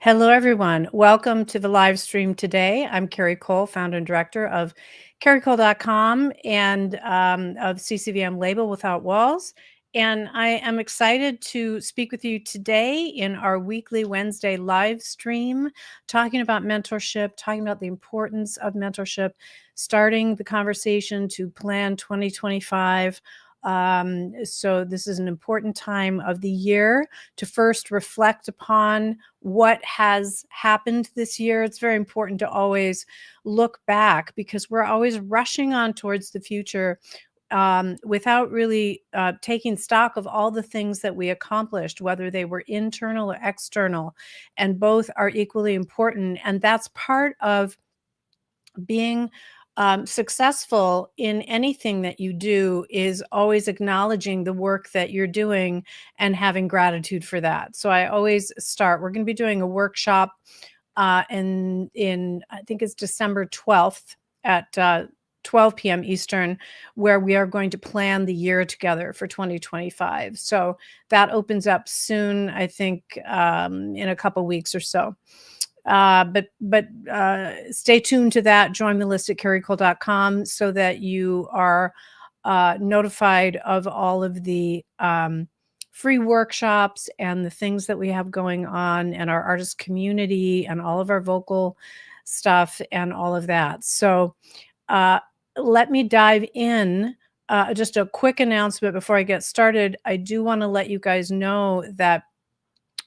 Hello, everyone. Welcome to the live stream today. I'm Carrie Cole, founder and director of carriecole.com and of CCVM Label Without Walls. And I am excited to speak with you today in our weekly Wednesday live stream, talking about mentorship, talking about the importance of mentorship, starting the conversation to plan 2025. So this is an important time of the year to first reflect upon what has happened this year. It's very important to always look back because we're always rushing on towards the future without really taking stock of all the things that we accomplished, whether they were internal or external, and both are equally important. And that's part of being successful in anything that you do is always acknowledging the work that you're doing and having gratitude for that. So I always start. We're going to be doing a workshop in I think it's December 12th at 12 p.m. Eastern, where we are going to plan the year together for 2025. So that opens up soon, I think, in a couple weeks or so. But stay tuned to that. Join the list at carriecole.com so that you are notified of all of the free workshops and the things that we have going on and our artist community and all of our vocal stuff and all of that. So let me dive in. Just a quick announcement before I get started. I do want to let you guys know that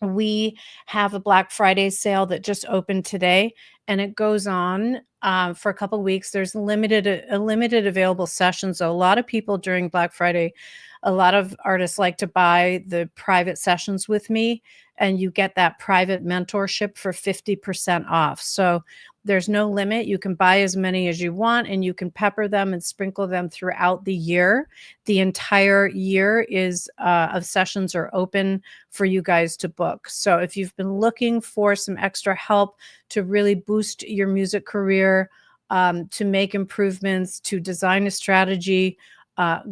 we have a Black Friday sale that just opened today, and it goes on for a couple weeks. There's a limited available sessions. So a lot of people during Black Friday, a lot of artists like to buy the private sessions with me, and you get that private mentorship for 50% off. So there's no limit. You can buy as many as you want, and you can pepper them and sprinkle them throughout the year. The entire year is of sessions are open for you guys to book. So if you've been looking for some extra help to really boost your music career, to make improvements, to design a strategy,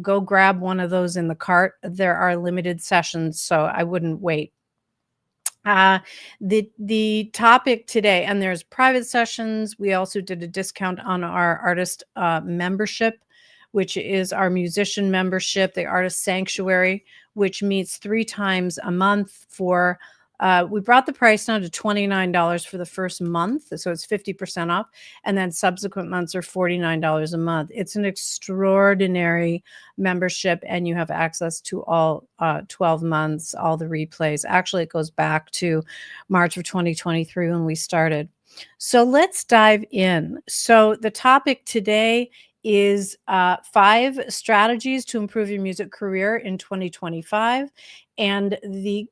go grab one of those in the cart. There are limited sessions, so I wouldn't wait. The topic today, and there's private sessions. We also did a discount on our artist membership, which is our musician membership, the Artist Sanctuary, which meets 3 times a month for we brought the price down to $29 for the first month, so it's 50% off, and then subsequent months are $49 a month. It's an extraordinary membership, and you have access to all 12 months, all the replays. Actually, it goes back to March of 2023 when we started. So let's dive in. So the topic today is 5 strategies to improve your music career in 2025. And the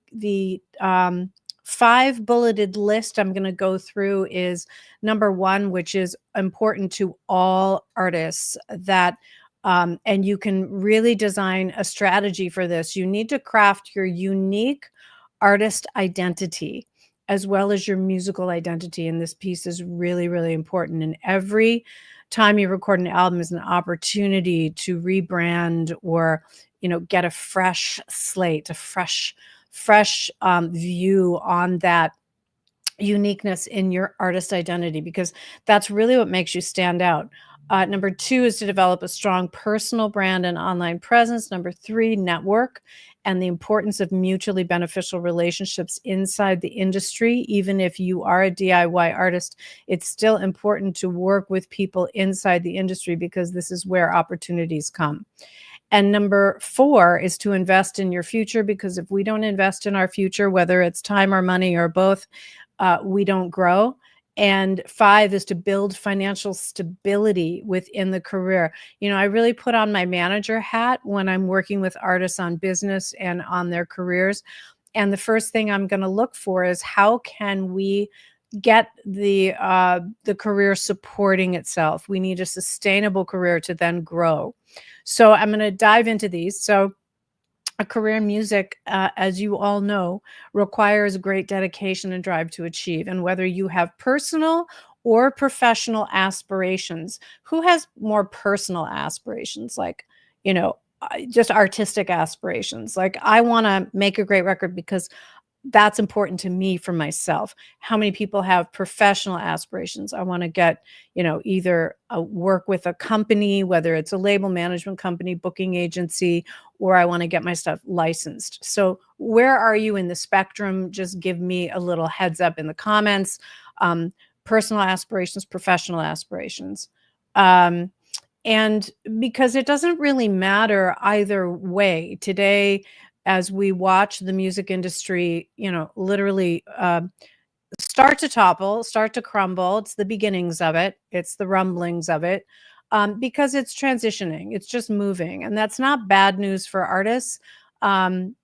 5 bulleted list I'm going to go through is number 1, which is important to all artists, that and you can really design a strategy for this. You need to craft your unique artist identity as well as your musical identity. And this piece is really, really important. And every time you record an album is an opportunity to rebrand or, get a fresh slate, a fresh view on that uniqueness in your artist identity, because that's really what makes you stand out. Number 2 is to develop a strong personal brand and online presence. Number 3, network, and the importance of mutually beneficial relationships inside the industry. Even if you are a DIY artist, it's still important to work with people inside the industry because this is where opportunities come. And number 4 is to invest in your future, because if we don't invest in our future, whether it's time or money or both, we don't grow. And 5 is to build financial stability within the career. I really put on my manager hat when I'm working with artists on business and on their careers. And the first thing I'm going to look for is how can we get the career supporting itself. We need a sustainable career to then grow. So I'm going to dive into these. So a career in music, as you all know, requires great dedication and drive to achieve. And whether you have personal or professional aspirations, who has more personal aspirations? Like, just artistic aspirations. Like, I want to make a great record because that's important to me for myself. How many people have professional aspirations? I want to get, either work with a company, whether it's a label management company, booking agency, or I want to get my stuff licensed. So, where are you in the spectrum? Just give me a little heads up in the comments. Um, Personal aspirations, professional aspirations. Um, and because it doesn't really matter either way. Today, as we watch the music industry, literally start to topple, start to crumble. It's the beginnings of it, it's the rumblings of it, because it's transitioning, it's just moving. And that's not bad news for artists. Um,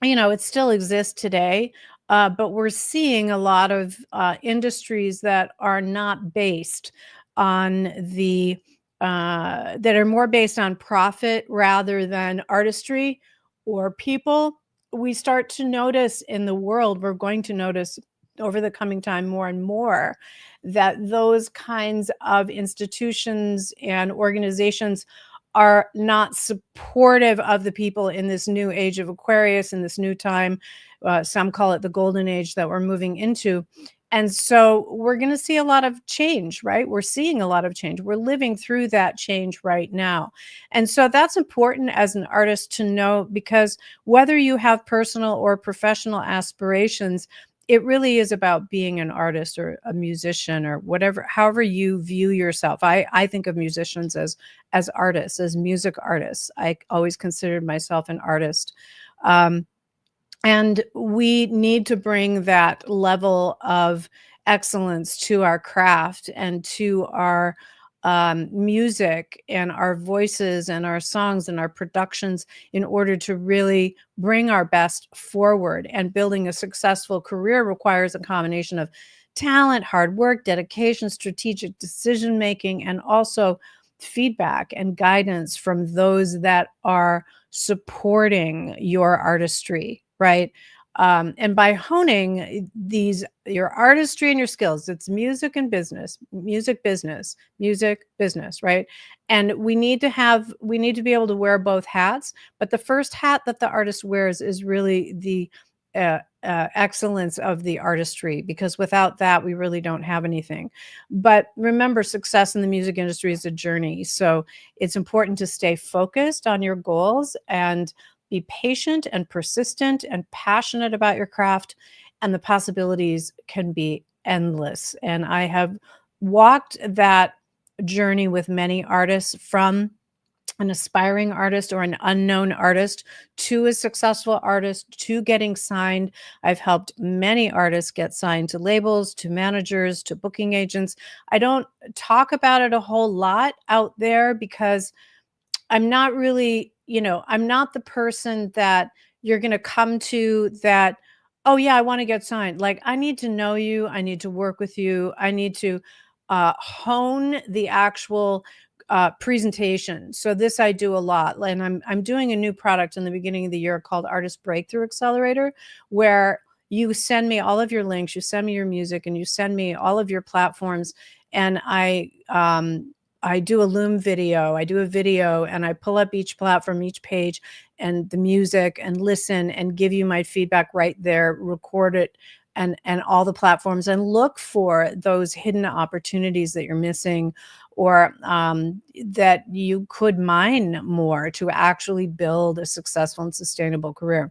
it still exists today, but we're seeing a lot of industries that are not based on that are more based on profit rather than artistry or people. We start to notice in the world, we're going to notice over the coming time more and more that those kinds of institutions and organizations are not supportive of the people in this new age of Aquarius, in this new time. Some call it the golden age that we're moving into. And so we're going to see a lot of change, right? We're seeing a lot of change. We're living through that change right now. And so that's important as an artist to know, because whether you have personal or professional aspirations, it really is about being an artist or a musician or whatever, however you view yourself. I think of musicians as artists, as music artists. I always considered myself an artist. And we need to bring that level of excellence to our craft and to our music and our voices and our songs and our productions in order to really bring our best forward. And building a successful career requires a combination of talent, hard work, dedication, strategic decision making, and also feedback and guidance from those that are supporting your artistry, right? And by honing your artistry and your skills, it's music and business, music business, music business, right? And we need to be able to wear both hats. But the first hat that the artist wears is really the excellence of the artistry, because without that, we really don't have anything. But remember, success in the music industry is a journey. So it's important to stay focused on your goals and be patient and persistent and passionate about your craft, and the possibilities can be endless. And I have walked that journey with many artists, from an aspiring artist or an unknown artist to a successful artist to getting signed. I've helped many artists get signed to labels, to managers, to booking agents. I don't talk about it a whole lot out there because I'm not really, I'm not the person that you're going to come to that, oh, yeah, I want to get signed. Like, I need to know you. I need to work with you. I need to hone the actual presentation. So this I do a lot. And I'm doing a new product in the beginning of the year called Artist Breakthrough Accelerator, where you send me all of your links, you send me your music, and you send me all of your platforms. And I do a Loom video. I do a video and I pull up each platform, each page, and the music, and listen and give you my feedback right there, record it, and all the platforms, and look for those hidden opportunities that you're missing, or that you could mine more to actually build a successful and sustainable career.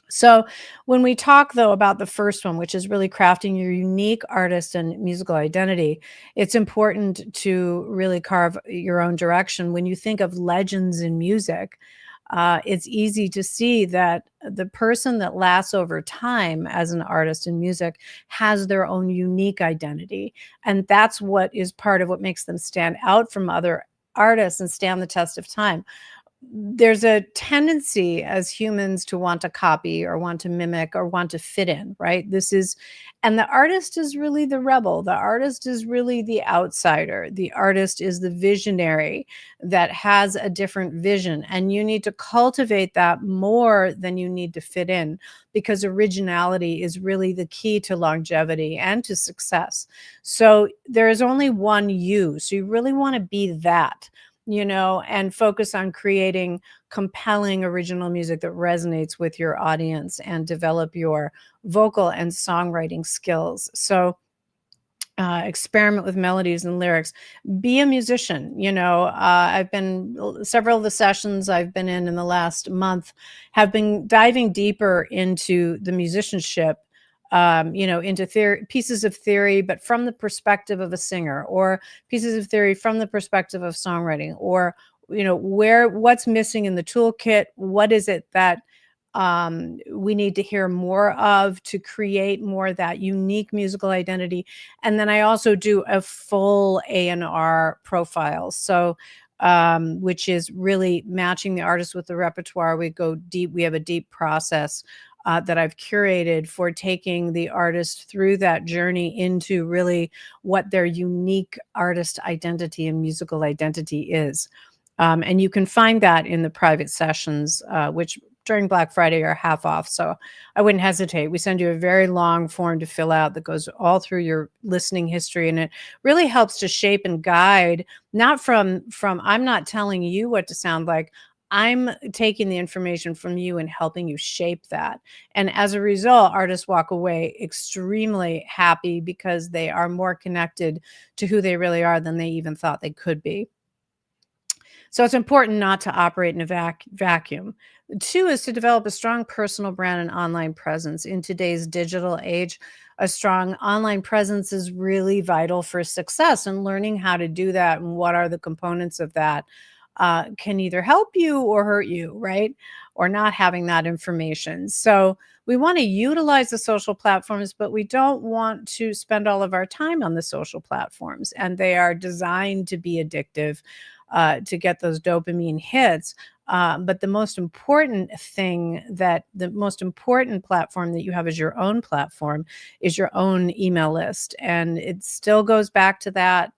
So when we talk, though, about the first one, which is really crafting your unique artist and musical identity, it's important to really carve your own direction. When you think of legends in music, it's easy to see that the person that lasts over time as an artist in music has their own unique identity. And that's what is part of what makes them stand out from other artists and stand the test of time. There's a tendency as humans to want to copy or want to mimic or want to fit in, right? And the artist is really the rebel. The artist is really the outsider. The artist is the visionary that has a different vision. And you need to cultivate that more than you need to fit in, because originality is really the key to longevity and to success. So there is only one you. So you really want to be that. and focus on creating compelling original music that resonates with your audience and develop your vocal and songwriting skills. So experiment with melodies and lyrics. Be a musician. I've been several of the sessions I've been in the last month have been diving deeper into the musicianship, into pieces of theory, but from the perspective of a singer, or pieces of theory from the perspective of songwriting, or what's missing in the toolkit. What is it that we need to hear more of to create more of that unique musical identity? And then I also do a full A&R profile. So which is really matching the artist with the repertoire. We go deep. We have a deep process that I've curated for taking the artist through that journey into really what their unique artist identity and musical identity is. And you can find that in the private sessions, which during Black Friday are half off. So I wouldn't hesitate. We send you a very long form to fill out that goes all through your listening history. And it really helps to shape and guide, not from I'm not telling you what to sound like. I'm taking the information from you and helping you shape that. And as a result, artists walk away extremely happy because they are more connected to who they really are than they even thought they could be. So it's important not to operate in a vacuum. Two is to develop a strong personal brand and online presence. In today's digital age, a strong online presence is really vital for success, and learning how to do that and what are the components of that can either help you or hurt you, right? Or not having that information. So we want to utilize the social platforms, but we don't want to spend all of our time on the social platforms. And they are designed to be addictive, to get those dopamine hits. But the most important platform that you have as your own platform is your own email list. And it still goes back to that,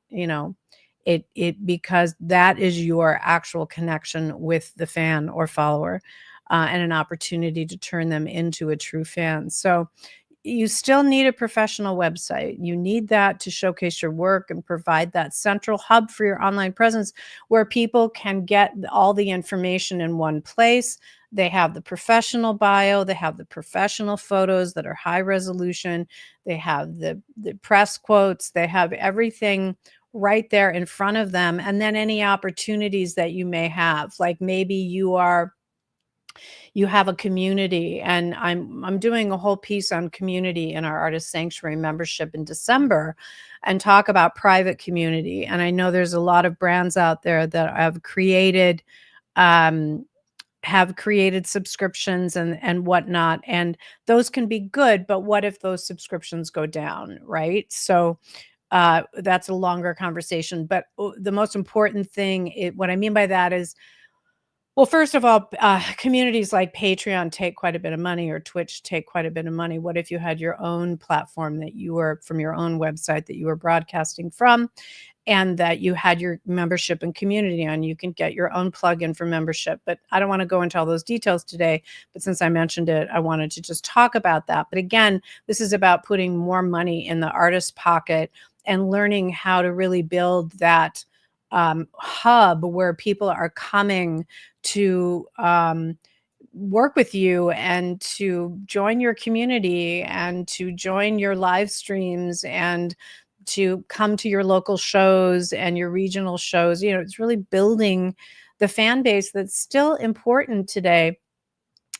because that is your actual connection with the fan or follower, and an opportunity to turn them into a true fan. So you still need a professional website. You need that to showcase your work and provide that central hub for your online presence where people can get all the information in one place. They have the professional bio, they have the professional photos that are high resolution, they have the press quotes, they have everything right there in front of them. And then any opportunities that you may have, like maybe you have a community, and I'm doing a whole piece on community in our Artist Sanctuary membership in December, and talk about private community. And I know there's a lot of brands out there that have created subscriptions and whatnot, and those can be good, but what if those subscriptions go down, right? So that's a longer conversation. But the most important thing, what I mean by that is, well, first of all, communities like Patreon take quite a bit of money, or Twitch take quite a bit of money. What if you had your own platform that you were from your own website that you were broadcasting from, and that you had your membership and community on? You can get your own plugin for membership. But I don't want to go into all those details today. But since I mentioned it, I wanted to just talk about that. But again, this is about putting more money in the artist's pocket and learning how to really build that hub where people are coming to work with you and to join your community and to join your live streams and to come to your local shows and your regional shows. It's really building the fan base that's still important today.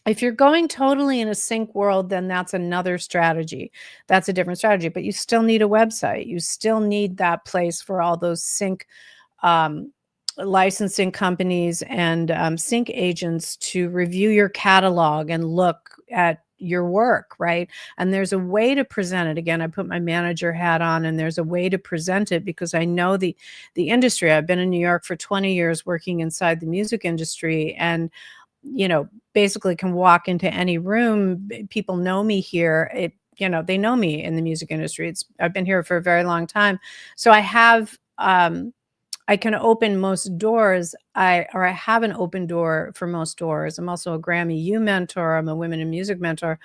If you're going totally in a sync world, then that's another strategy. That's a different strategy, but you still need a website. You still need that place for all those sync licensing companies and sync agents to review your catalog and look at your work, right? And there's a way to present it. Again, I put my manager hat on, and there's a way to present it because I know the industry. I've been in New York for 20 years working inside the music industry, and basically can walk into any room. People know me here. They know me in the music industry. I've been here for a very long time. So I have I can open most doors. I have an open door for most doors. I'm also a Grammy U mentor. I'm a women in music mentor.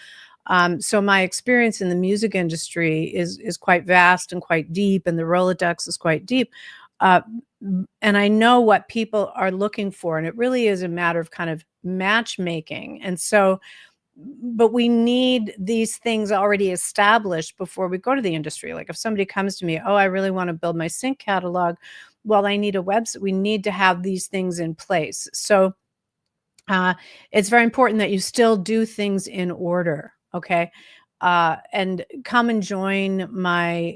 So my experience in the music industry is quite vast and quite deep, and the Rolodex is quite deep. Uh, and I know what people are looking for, and it really is a matter of kind of matchmaking. And so, but we need these things already established before we go to the industry. Like if somebody comes to me, oh, I really want to build my sync catalog. Well, I need a website. We need to have these things in place. So uh, it's very important that you still do things in order. Okay. And come and join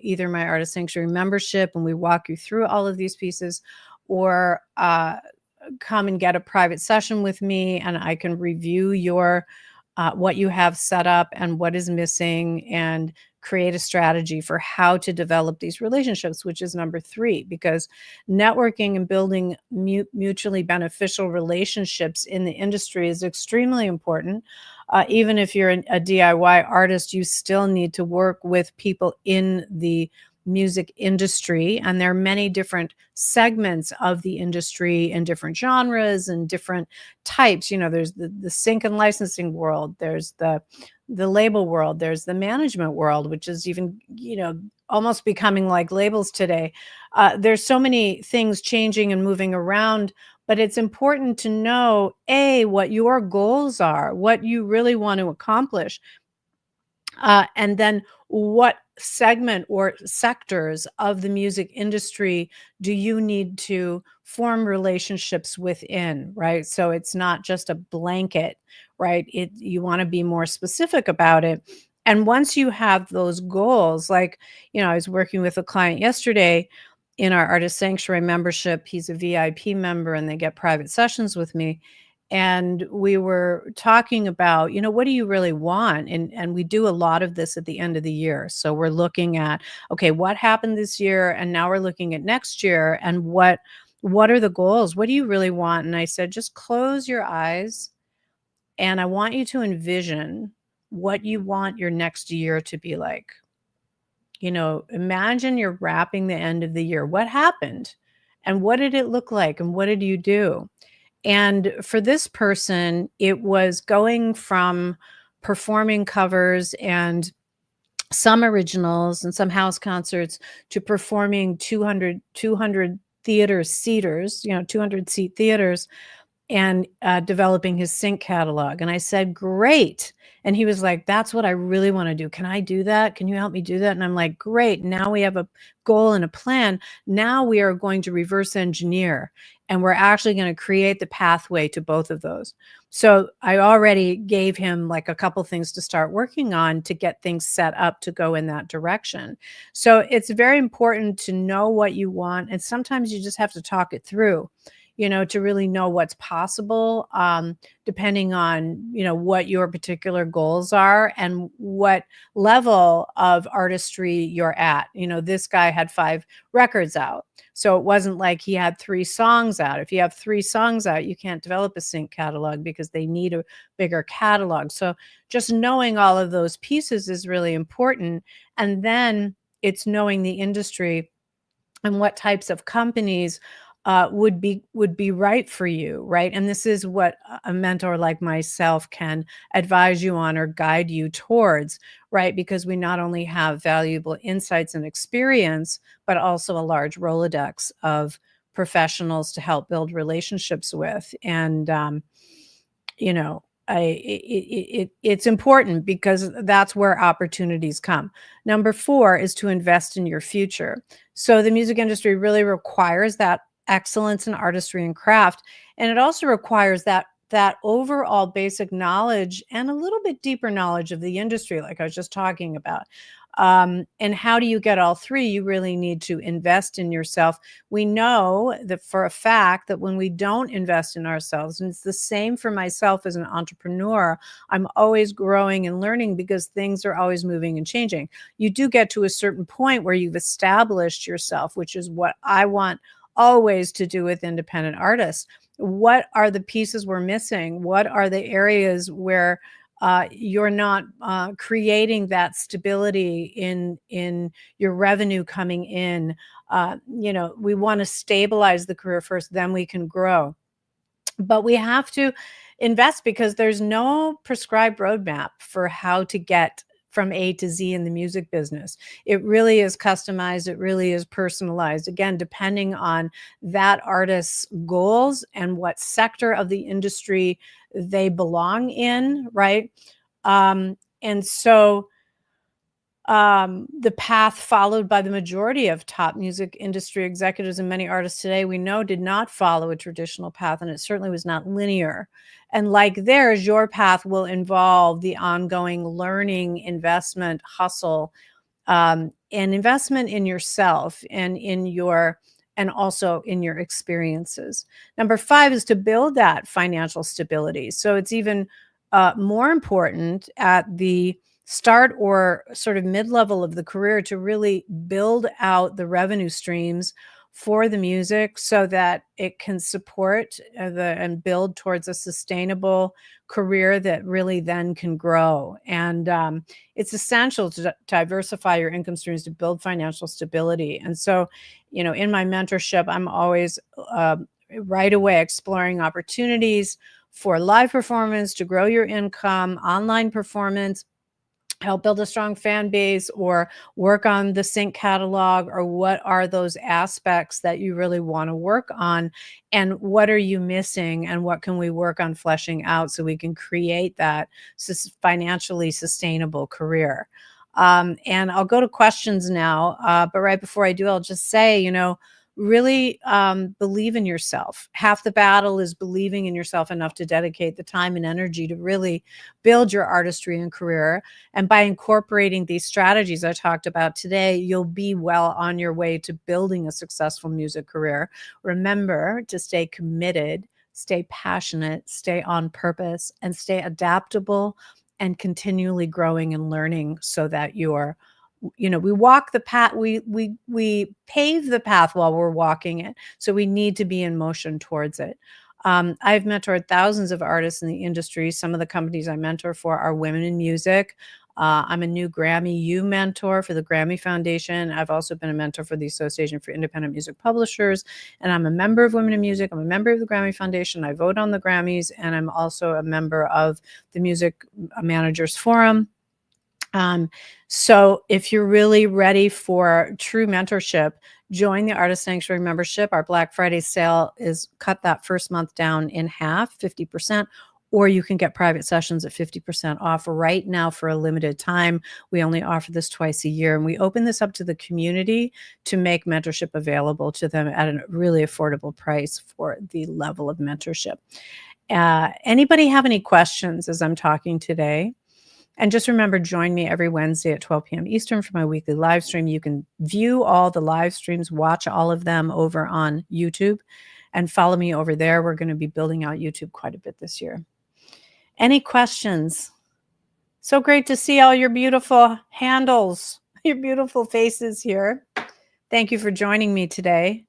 either my Artist Sanctuary membership, and we walk you through all of these pieces, or come and get a private session with me, and I can review your what you have set up and what is missing, and create a strategy for how to develop these relationships, which is number 3, because networking and building mutually beneficial relationships in the industry is extremely important. Even if you're a DIY artist, you still need to work with people in the music industry, and there are many different segments of the industry and different genres and different types. There's the sync and licensing world, there's the label world, there's the management world, which is even almost becoming like labels today. There's so many things changing and moving around, but it's important to know what your goals are, what you really want to accomplish, and then what segment or sectors of the music industry do you need to form relationships within, right? So it's not just a blanket, right? You want to be more specific about it. And once you have those goals, like, I was working with a client yesterday in our Artist Sanctuary membership. He's a VIP member, and they get private sessions with me. And we were talking about, what do you really want? And we do a lot of this at the end of the year. So we're looking at, okay, what happened this year? And now we're looking at next year, and what are the goals? What do you really want? And I said, just close your eyes, and I want you to envision what you want your next year to be like. Imagine you're wrapping the end of the year. What happened? And what did it look like? And what did you do? And for this person, it was going from performing covers and some originals and some house concerts to performing 200 theater seaters, 200 seat theaters, and developing his sync catalog. And I said, great. And he was like, that's what I really want to do. Can I do that? Can you help me do that? And I'm like, great. Now we have a goal and a plan. Now we are going to reverse engineer, and we're actually going to create the pathway to both of those. So I already gave him like a couple things to start working on to get things set up to go in that direction. So it's very important to know what you want. And sometimes you just have to talk it through, to really know what's possible, depending on, what your particular goals are and what level of artistry you're at. This guy had 5 records out. So it wasn't like he had 3 songs out. If you have 3 songs out, you can't develop a sync catalog because they need a bigger catalog. So just knowing all of those pieces is really important. And then it's knowing the industry and what types of companies would be right for you, right? And this is what a mentor like myself can advise you on or guide you towards, right? Because we not only have valuable insights and experience, but also a large Rolodex of professionals to help build relationships with. And it's important because that's where opportunities come. Number 4 is to invest in your future. So the music industry really requires that excellence in artistry and craft, and it also requires that overall basic knowledge and a little bit deeper knowledge of the industry, like I was just talking about. And how do you get all 3? You really need to invest in yourself. We know that for a fact that when we don't invest in ourselves, and it's the same for myself as an entrepreneur, I'm always growing and learning because things are always moving and changing. You do get to a certain point where you've established yourself, which is what I want always to do with independent artists. What are the pieces we're missing? What are the areas where you're not creating that stability in your revenue coming in? We want to stabilize the career first, then we can grow. But we have to invest because there's no prescribed roadmap for how to get from A to Z in the music business. It really is customized. It really is personalized. Again, depending on that artist's goals and what sector of the industry they belong in, right? And so the path followed by the majority of top music industry executives and many artists today, we know, did not follow a traditional path, and it certainly was not linear. And like theirs, your path will involve the ongoing learning, investment, hustle, and investment in yourself and and also in your experiences. Number 5 is to build that financial stability. So it's even more important at the start or sort of mid-level of the career to really build out the revenue streams for the music so that it can support and build towards a sustainable career that really then can grow. And it's essential to diversify your income streams to build financial stability. And so, in my mentorship, I'm always right away exploring opportunities for live performance to grow your income, online performance, help build a strong fan base, or work on the sync catalog, or what are those aspects that you really want to work on, and what are you missing, and what can we work on fleshing out so we can create that financially sustainable career. And I'll go to questions now, but right before I do, I'll just say, really believe in yourself. Half the battle is believing in yourself enough to dedicate the time and energy to really build your artistry and career. And by incorporating these strategies I talked about today, you'll be well on your way to building a successful music career. Remember to stay committed, stay passionate, stay on purpose, and stay adaptable and continually growing and learning so that you're we walk the path, we pave the path while we're walking it. So we need to be in motion towards it. I've mentored thousands of artists in the industry. Some of the companies I mentor for are Women in Music. I'm a new Grammy U mentor for the Grammy Foundation. I've also been a mentor for the Association for Independent Music Publishers, and I'm a member of Women in Music. I'm a member of the Grammy Foundation. I vote on the Grammys, and I'm also a member of the Music Managers Forum. So if you're really ready for true mentorship, join the Artist Sanctuary membership. Our Black Friday sale is cut that first month down in half, 50%, or you can get private sessions at 50% off right now for a limited time. We only offer this twice a year, and we open this up to the community to make mentorship available to them at a really affordable price for the level of mentorship. Anybody have any questions as I'm talking today? And just remember, join me every Wednesday at 12 p.m. Eastern for my weekly live stream. You can view all the live streams, watch all of them over on YouTube, and follow me over there. We're going to be building out YouTube quite a bit this year. Any questions? So great to see all your beautiful handles, your beautiful faces here. Thank you for joining me today.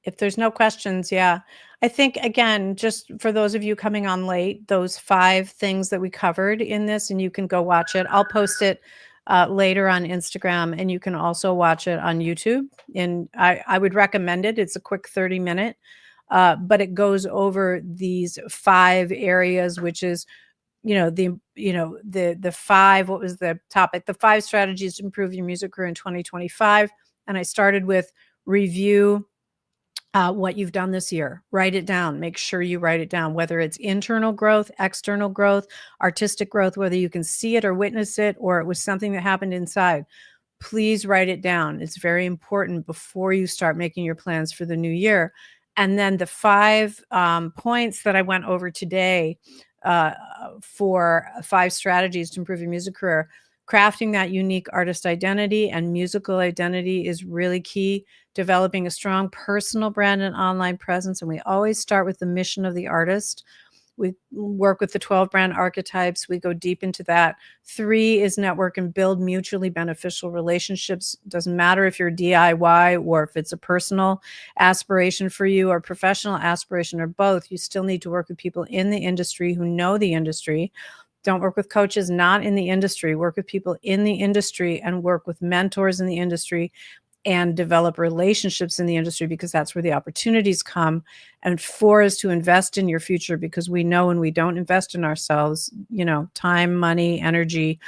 If there's no questions, yeah. I think, again, just for those of you coming on late, those 5 things that we covered in this, and you can go watch it. I'll post it later on Instagram, and you can also watch it on YouTube. And I would recommend it. It's a quick 30-minute, but it goes over these 5 areas, which is, the 5, what was the topic? The 5 strategies to improve your music career in 2025. And I started with review what you've done this year. Write it down. Make sure you write it down, whether it's internal growth, external growth, artistic growth, whether you can see it or witness it, or it was something that happened inside. Please write it down. It's very important before you start making your plans for the new year. And then the 5 points that I went over today for 5 strategies to improve your music career. Crafting that unique artist identity and musical identity is really key. Developing a strong personal brand and online presence. And we always start with the mission of the artist. We work with the 12 brand archetypes. We go deep into that. 3 is network and build mutually beneficial relationships. Doesn't matter if you're DIY or if it's a personal aspiration for you or professional aspiration or both. You still need to work with people in the industry who know the industry. Don't work with coaches not in the industry. Work with people in the industry and work with mentors in the industry and develop relationships in the industry, because that's where the opportunities come. And 4 is to invest in your future, because we know when we don't invest in ourselves, time, money, energy,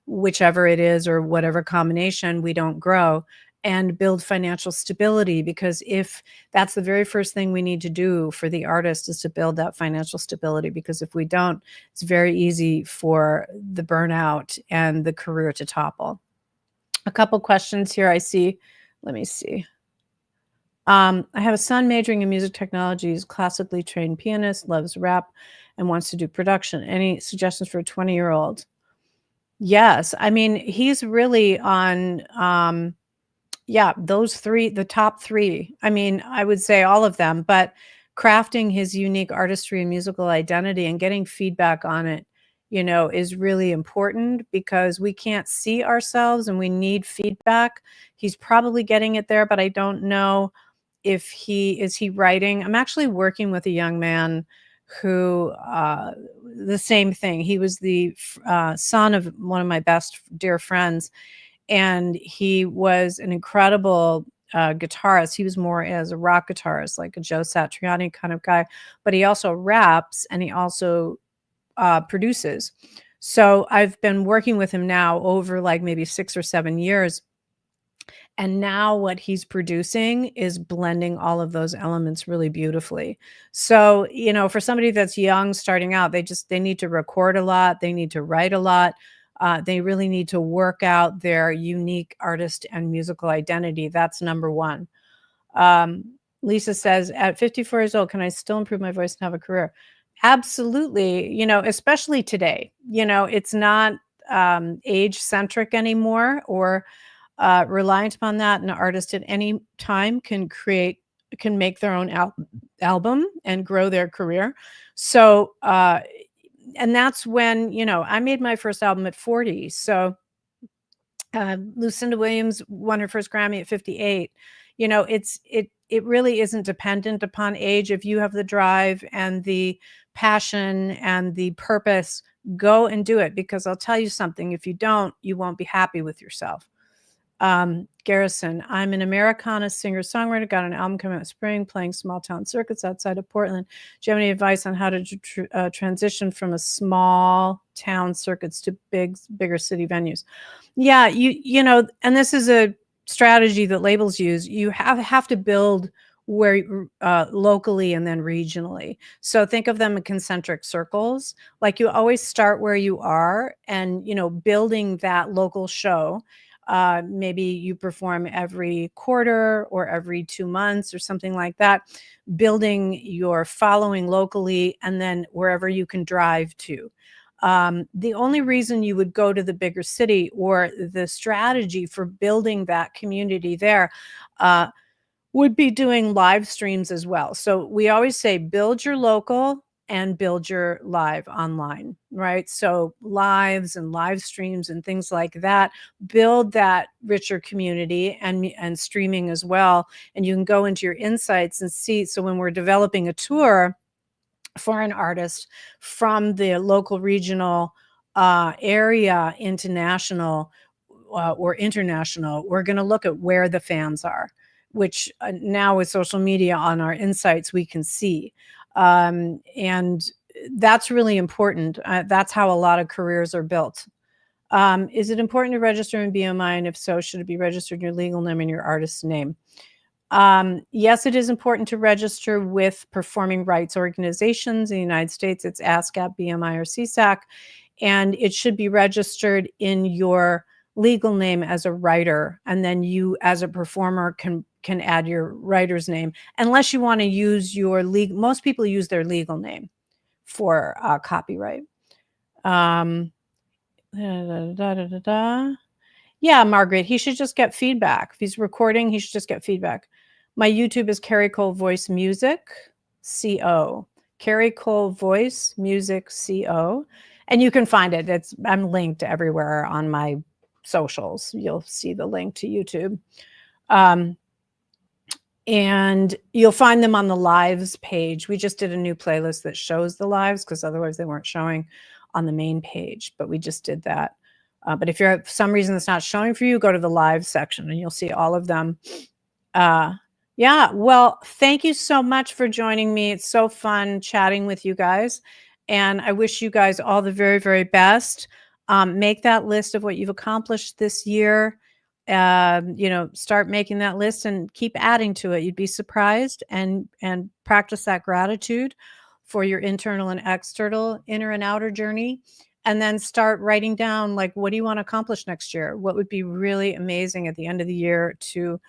whichever it is, or whatever combination, we don't grow. And build financial stability, because if that's the very first thing we need to do for the artist, is to build that financial stability, because if we don't, it's very easy for the burnout and the career to topple. A couple questions here I see. Let me see. I have a son majoring in music technology. He's a classically trained pianist, loves rap, and wants to do production. Any suggestions for a 20-year-old? Yes. I mean, he's really on, those 3, the top 3. I mean, I would say all of them, but crafting his unique artistry and musical identity and getting feedback on it, is really important, because we can't see ourselves and we need feedback. He's probably getting it there, but I don't know if he writing. I'm actually working with a young man who, the same thing. He was the son of one of my best dear friends, and he was an incredible guitarist. He was more as a rock guitarist, like a Joe Satriani kind of guy, but he also raps and he also produces. So I've been working with him now over like maybe 6 or 7 years. And now what he's producing is blending all of those elements really beautifully. So, for somebody that's young, starting out, they need to record a lot. They need to write a lot. They really need to work out their unique artist and musical identity. That's number 1. Lisa says, at 54 years old, can I still improve my voice and have a career? Absolutely. Especially today, it's not age centric anymore, or reliant upon that. An artist at any time can make their own album and grow their career. So, and that's when, I made my first album at 40. So Lucinda Williams won her first Grammy at 58. It really isn't dependent upon age. If you have the drive and the passion and the purpose, go and do it, because I'll tell you something, if you don't, you won't be happy with yourself. Garrison, I'm an Americana singer-songwriter, got an album coming out in spring, playing small town circuits outside of Portland. Do you have any advice on how to transition from a small town circuits to bigger city venues? Yeah, and this is a strategy that labels use. You have to build where locally and then regionally. So think of them in concentric circles. Like, you always start where you are, and building that local show. Maybe you perform every quarter or every 2 months or something like that, building your following locally, and then wherever you can drive to. The only reason you would go to the bigger city, or the strategy for building that community there, would be doing live streams as well. So we always say, build your local and build your live online, right? So lives and live streams and things like that, build that richer community, and streaming as well. And you can go into your insights and see. So when we're developing a tour for an artist from the local, regional area into national or international, we're going to look at where the fans are, which now with social media on our insights, we can see. And that's really important. That's how a lot of careers are built. Is it important to register in BMI? And if so, should it be registered in your legal name and your artist's name? Yes, it is important to register with performing rights organizations in the United States. It's ASCAP, BMI, or CSAC, and it should be registered in your legal name as a writer, and then you as a performer can add your writer's name, unless you want to use your legal. Most people use their legal name for copyright. Yeah, Margaret, he should just get feedback. If he's recording, he should just get feedback. My YouTube is Carrie Cole Voice Music CO. Carrie Cole Voice Music CO. And you can find it. I'm linked everywhere on my socials. You'll see the link to YouTube. And you'll find them on the lives page. We just did a new playlist that shows the lives, because otherwise they weren't showing on the main page, but we just did that. But if you're for some reason it's not showing for you, go to the live section and you'll see all of them. Yeah, well, thank you so much for joining me. It's so fun chatting with you guys. And I wish you guys all the very, very best. Make that list of what you've accomplished this year. Start making that list and keep adding to it. You'd be surprised, and practice that gratitude for your internal and external, inner and outer journey. And then start writing down, like, what do you want to accomplish next year? What would be really amazing at the end of the year to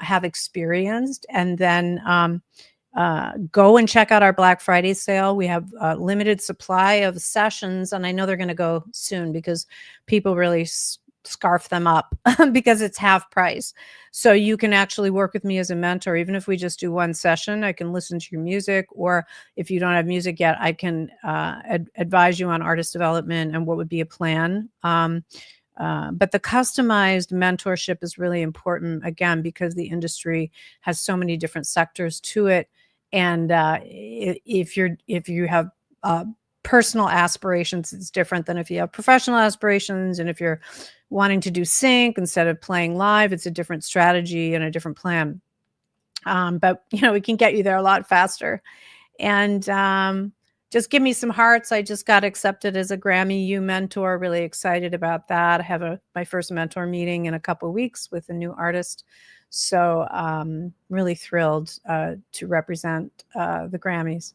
have experienced? And then go and check out our Black Friday sale. We have a limited supply of sessions, and I know they're going to go soon because people really scarf them up because it's half price. So you can actually work with me as a mentor. Even if we just do one session, I can listen to your music, or if you don't have music yet, I can advise you on artist development and what would be a plan. But the customized mentorship is really important, again, because the industry has so many different sectors to it. And if you have personal aspirations, it's different than if you have professional aspirations. And if you're wanting to do sync instead of playing live, it's a different strategy and a different plan. But we can get you there a lot faster. And just give me some hearts. I just got accepted as a Grammy U mentor. Really excited about that. I have my first mentor meeting in a couple of weeks with a new artist. So really thrilled to represent the Grammys.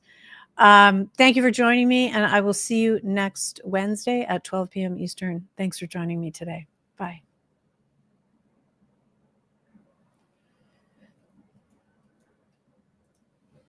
Thank you for joining me, and I will see you next Wednesday at 12 p.m. Eastern. Thanks for joining me today. Bye.